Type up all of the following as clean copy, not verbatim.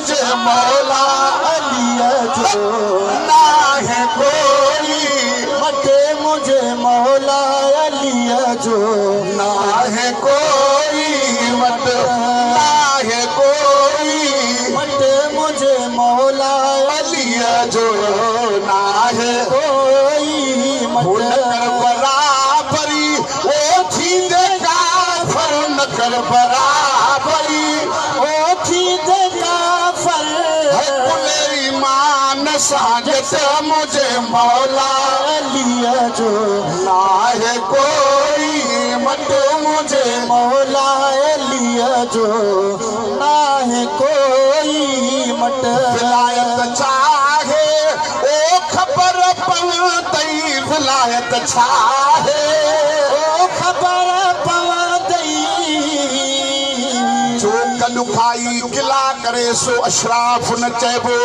मुझे मौला अली जो ना है कोई, मटे मुझे मौला अली जो ना है कोई, मट ना है कोई, मटे मुझे मौला अली जो ना है कोई, मट बराबरी वो थींदे काफर न कर बराबरी वो थींदे काफर कुले ईमान साजत मुझे मौला अली जो ना है कोई, मत मुझे मौला अली जो ना है कोई, मट विलायत चाहे ओ खबर पवतई, विलायत चाहे ओ खबर पवतई, जो गलु खाई गिला करे सो अशराफ न चइबो,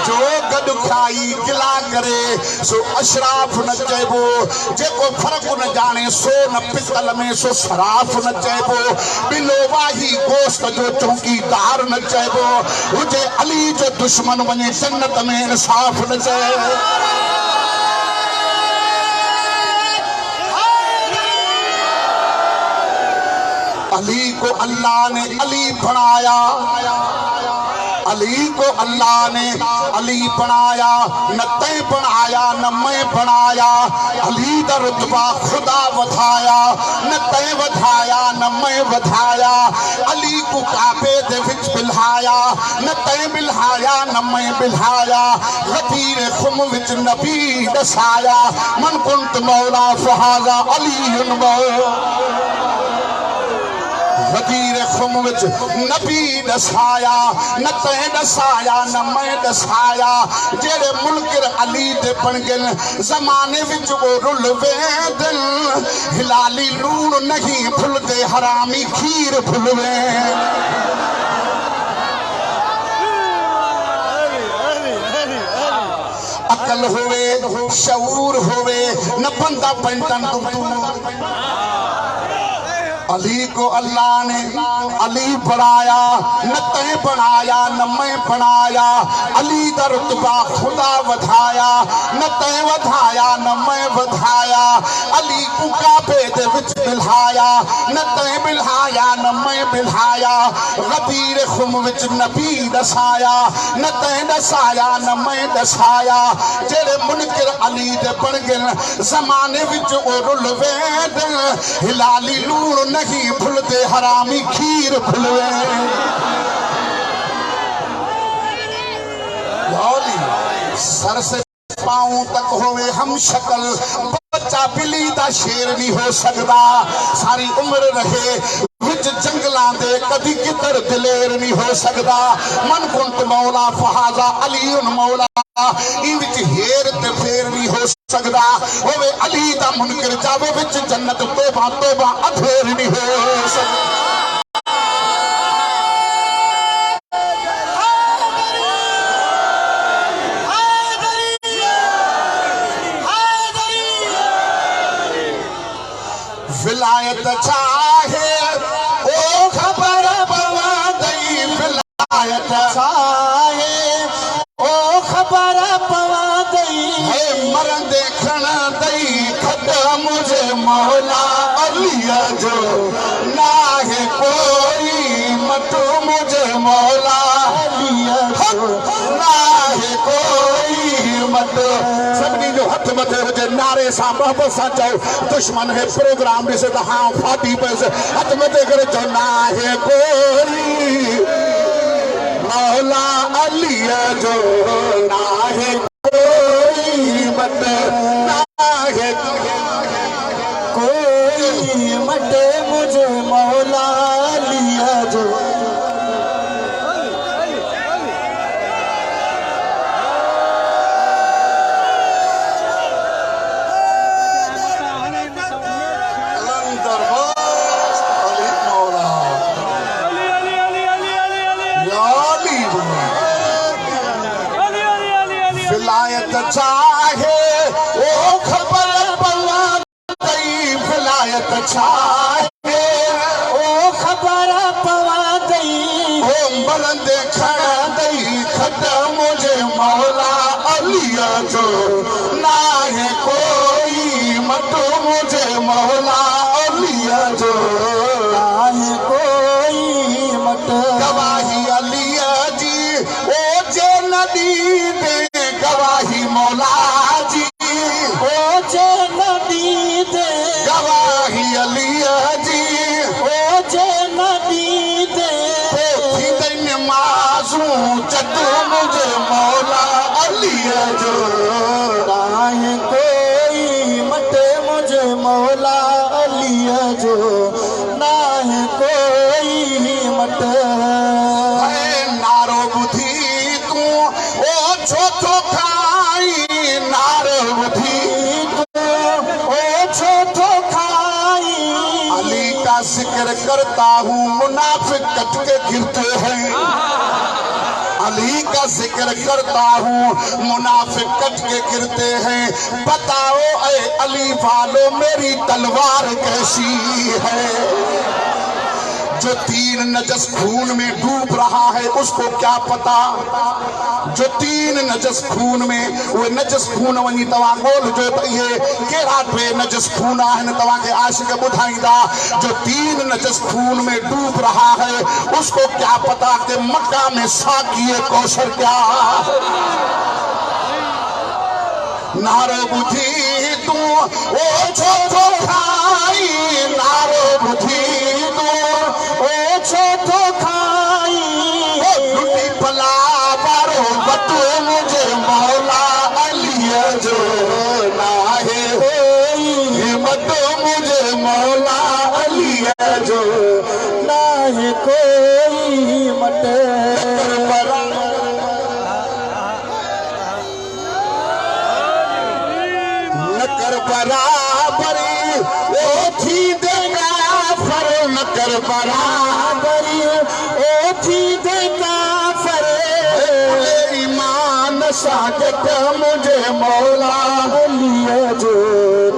जो गॾु खाई गिला करे सो अशराफ न चइबो, जेको फ़र्क़ न जाने सो न पितल में सो शराफ न चइबो, बिलो वाही गोश्त जो चौकीदार न चइबो, हुजे अली जो दुश्मन वञे जन्नत में इंसाफ न चए। अली को अल्लाह ने अली बनाया, अली को अल्लाह ने अली बनाया, न तै बनाया न मैं बनाया, अली दा रुतबा खुदा वधाया, न तै वधाया न मैं वधाया, अली को काबे दे विच बिल्हाया, न तै बिल्हाया न मैं बिल्हाया, गदीर खुम विच नबी दसाया, मन कुंत मौला फहाजा अली वजीर खुम विच नबी दसाया, न तै दसाया न मैं दसाया, जेड़े मुनकिर अली दे बन गए जमाने विच वो रुल वेंदन, हिलाली लूण नहीं भुलदे हरामी खीर भुलवे। अकल होवे शऊर होवे न बंदा पंटन दुदू, अली को अल्लाह ने अली बनाया, न तै बनाया न मैं बनाया, अली दा रुतबा खुदा वधाया, न तै वधाया न मैं वधाया, अली को काबे दे विच बिल्हाया, न तै बिल्हाया न मैं बिल्हाया, गदीर खुम विच नबी दसाया, न तै दसाया न मैं दसाया, जेड़े मुनकिर अली दे बन गए जमाने विच ओ रुल वेंदन, हिलाली लूण नहीं भुलदे हरामी खीर भुलवे। सर से पांव तक होवे हम शक्ल, बच्चा बिल्ली दा शेर नहीं हो सकता, सारी उम्र रहे विच जंगलां दे कदी किधर दिलेर नहीं हो सकता, मन कुंत मौला फहाजा अली मौला, इन विच हेर ते फेर नहीं हो सकता, होवे अली दा मुनकिर जावे विच जन्नत तोबा तोबा अधेर नहीं हो सकता। विलायत चाहे ओ खबर पवतई, विलायत चाहे ओ खबर पवतई, मरण देखण दई खद मुझे मौला अली जो ना है कोई, मत मुझे मौला अली जो ना है कोई, मत सभी जो हथ मथे हुजे नारे सां मोहब्बत सां चओ, दुश्मन है प्रोग्राम ॾिसे त हाँ फाटी पैसे हथ मथे करे चओ ना है कोई, मौला अली जो ना है कोई, मत ना है कोई, मत मुझे मौला अली जो। विलायत चाहे ओ खबर पवतई, विलायत चाहे ओ खबर पवतई, बरंदे खड़ा दई खट मुझे मौला अलिया जो ना है कोई मट मुझे मौला अलिया जो ना है कोई मट गवाही अलिया जी ओ जे नदी दे गवाही मौला जी ओ जे नदी दे गवाही अलिया जी ओ जे नदी दे मासूं चटू मुझे मौला अलिया जो ना है कोई मट मुझे मौला अलिया जो ना है कोई मट नारो बुधी तू ओ छो छो खाई नारो बुधी ओ छो छो खाई अली का जिक्र करता हूँ मुनाफिक कट के गिरते हैं अली का जिक्र करता हूँ मुनाफिक कट के गिरते हैं बताओ ऐ अली वालों मेरी तलवार कैसी है जो तीन नजस खून में डूब रहा है उसको क्या पता जो तीन नजस खून में वो नजस खून वनी तवा गोल जो ये केड़ा पे नजस खून है न तवा के आशिक बुधाईंदा जो तीन नजस खून में डूब रहा है उसको क्या पता कि मक्का में साकिए कौशल क्या नारो बुधी तू ओ छो छो खाई नारो बुधी तू ओ छो छो खाई लुटी पला बारो बटू मुझे मौला अलिया जो ना है हिम्मत मुझे मौला अलिया जो ना है कोई मट नकर बराबरी ओ थी देगा फर नकर बराबरी ओ थी दे काफर ईमान सागत मुझे मौला अलिया जो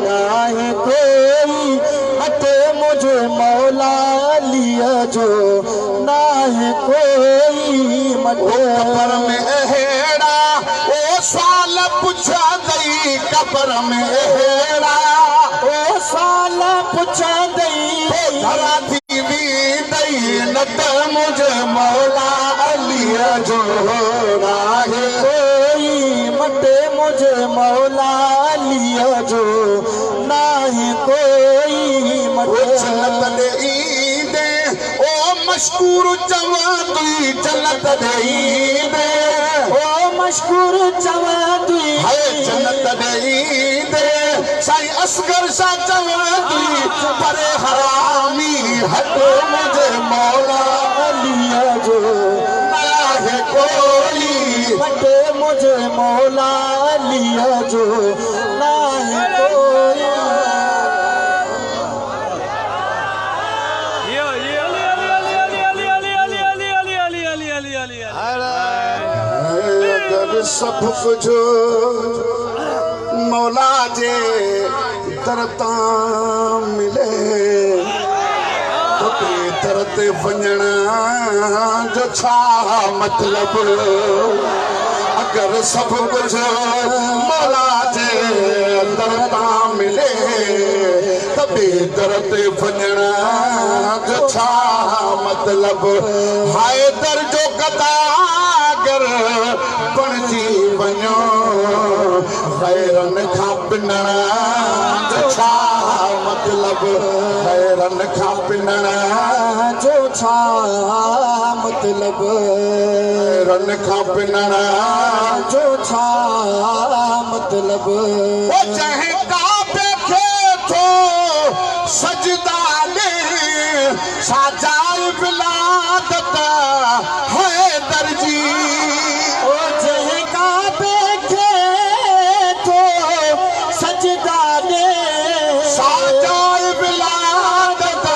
ना है कोई मट मुझे मौला अलिया जो ना है कोई मट कबर में अहेड़ा ओ साल पुछा गई कबर में अहेड़ा ओ साल पुछा दई धरा थी भी दई नट मुझे मौला अलिया जो ना है कोई मट मुझे मौला अलिया जो ना है कोई मट जन्नत दे ईंदे ओ मशकूर चवा तुई जन्नत दे ईंदे ओ मशकूर चवा तुई है जन्नत दे ईंदे साईं असगर सा चवा तुई परे हरामी हट मुझे मौला अलिया जो ना है कोई मट मुझे मौला अलिया जो ना है कोई अगर सब कुछ मौला जे दरता मिले तो दरते वञण जो छा मतलब अगर सब कुछ मौला जे दरता मिले तबे दरते वञण जो छा मतलब हाय दर जो गदागर बणजी वञो गैरन खां पिनण जो छा मतलब गैरन खां पिनण जो छा मतलब गैरन खां पिनण जो छा मतलब वो चाहे काबे खे थो सजदा ने साजाए बिलादत है दर्जी ओ जहे काबे खे तो सजदा ने साजाए बिलादत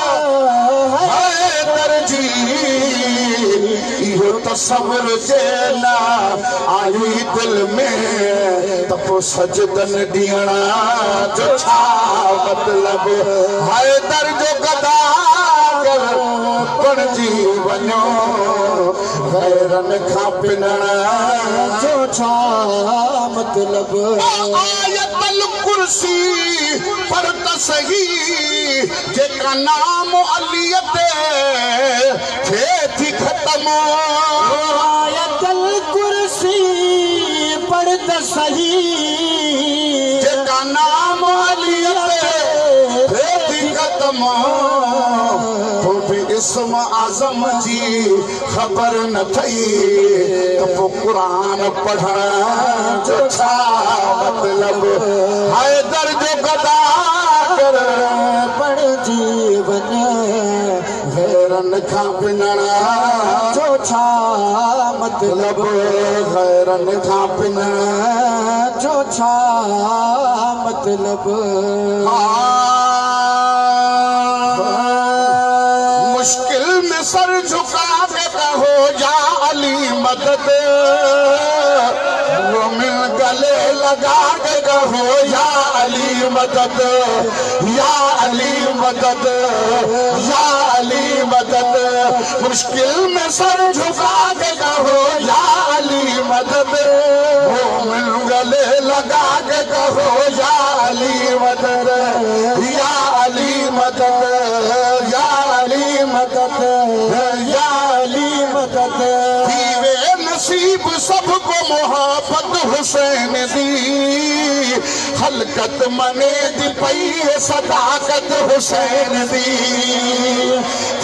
है दर्जी इहो तस्वर जेला आई दिल में तपो सजदन ॾियणा जो छा मतलब हैदर जो गदागर बणजी वञो गैरन खां पिनण जो छा मतलब आयतल कुर्सी पर त सही जेका नाम अलीअ ते थिए थी ख़त्म आयतल कुर्सी पढ़ त सही जेका नाम अलीअ ते थिए थी ख़त्म तो भी इस्म आज़म जी ख़बर न थई त पोइ क़ुरान पढ़ण जो छा मतलब हैदर जो गदा कर पढ़ जीवन गैरन खां पिनण जो छा मतलब गैरन खां पिनण जो छा मतलब मुश्किल में सर झुका के कहो या अली मदद वो मिल गले लगा के कहो या अली मदद या अली मदद या अली मदद मुश्किल में सर झुका के कहो या अली मदद वो मिल गले लगा के कहो या अली मदद या अली मदद या अली मदद या अली मदद दीवे नसीब सबको मोहब्बत हुसैन दी हलकत मने दी पई सदाकत हुसैन दी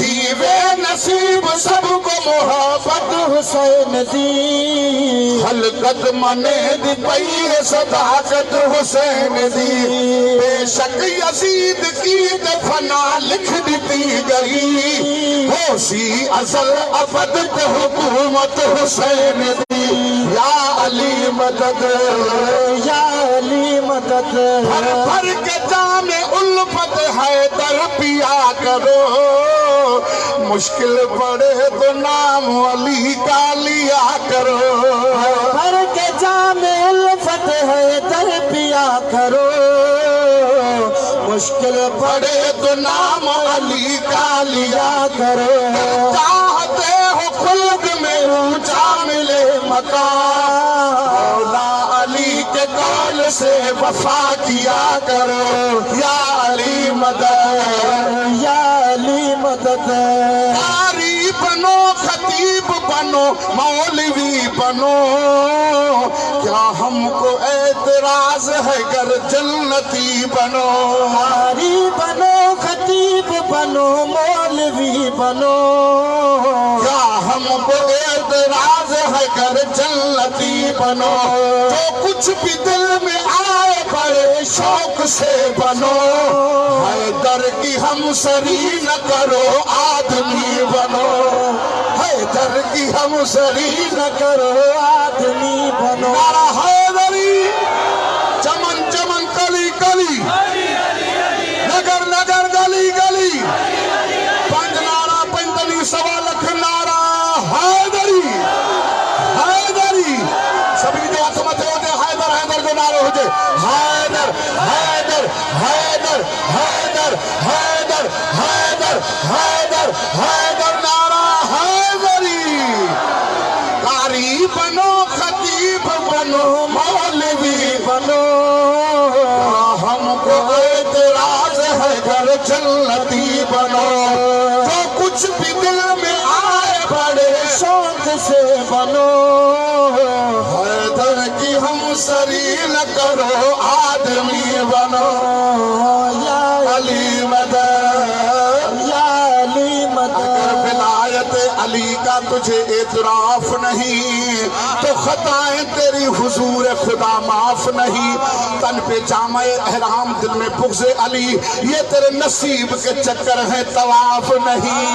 दीवे नसीब सबको मोहब्बत हुसैन दी हलकत मने दी पई सदाकत हुसैन दी बेशक यजीद की दफना लिख दी गई होशी असल अबद पे हुकूमत हुसैन दी या अली मदद या अली मदद भर भर के जामे उल्फत है दर पिया करो मुश्किल पड़े तो नाम अली का लिया करो भर के जामे उल्फत है दर पिया करो मुश्किल पड़े तो नाम अली का लिया करो चाहते हो खुल्द में ऊंचा मिले मकान मौला अली के कौल से वफा किया करो या अली मदद या अली मदद कारी बनो खतीब बनो मौलवी बनो क्या हमको एतराज है गर जन्नती बनो कारी बनो खतीब बनो मौलवी बनो क्या हमको एतराज है गर जन्नती बनो जो कुछ भी दिल में आए बड़े शौक से बनो हैदर की हम सरी न करो आदमी बनो हैदर की हम सरी न करो आदमी बनो नारा हैदरी चमन चमन कली कली नगर नगर गली गली पंज नारा पंजली सवा लख नारा हैदरी हैदरी सभी जो हाथ मत होते हैदर हैदर जो नारे हो जाए हैदर हैदर हैदर हैदर हैदर हैदर हैदर हैदर नारा हैदरी कारी बनो खतीब बनो मौलवी बनो हमको एतराज है घर जन्नती बनो जो कुछ भी दिल में आए बड़े शौक से बनो हैदर की हम सरी न करो आदमी बनो या अली मदद या अली मदद विलायत अली का तुझे एतराफ नहीं तो खताएं तेरी हुजूर खुदा माफ नहीं तन पे जामे एहराम दिल में बुग़्ज़ अली ये तेरे नसीब के चक्कर हैं तवाफ नहीं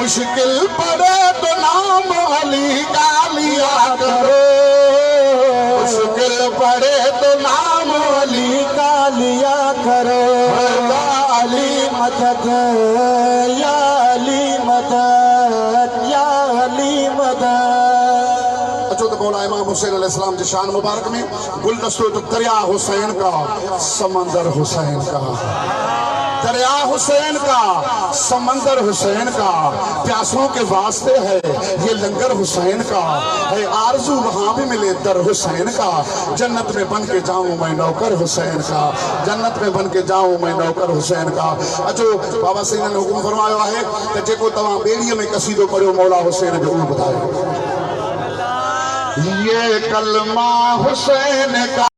मुश्किल पड़े तो नाम अली का लिया करो मुश्किल पड़े तो नाम अली का लिया करो या अली मदद या अली मदद या अली मदद अचो तो मौला इमाम हुसैन अलैहिस्सलाम की शान मुबारक में गुलदस्तों तो दरिया हुसैन का समंदर हुसैन का दरिया हुसैन का, समंदर हुसैन का, प्यासों के वास्ते है ये लंगर हुसैन का है। आरजू वहां भी मिले दर हुसैन का, जन्नत में बन के जाऊं मैं नौकर हुसैन का, जन्नत में बन के जाऊं मैं नौकर हुसैन का। अचो बाबा सिंह ने हुक्म फरमायो है कि जेको तव्हां बेड़ीअ में कसीदो पढ़ियो मौला हुसैन जो उहो ॿुधायो। ये कलमा हुसैन का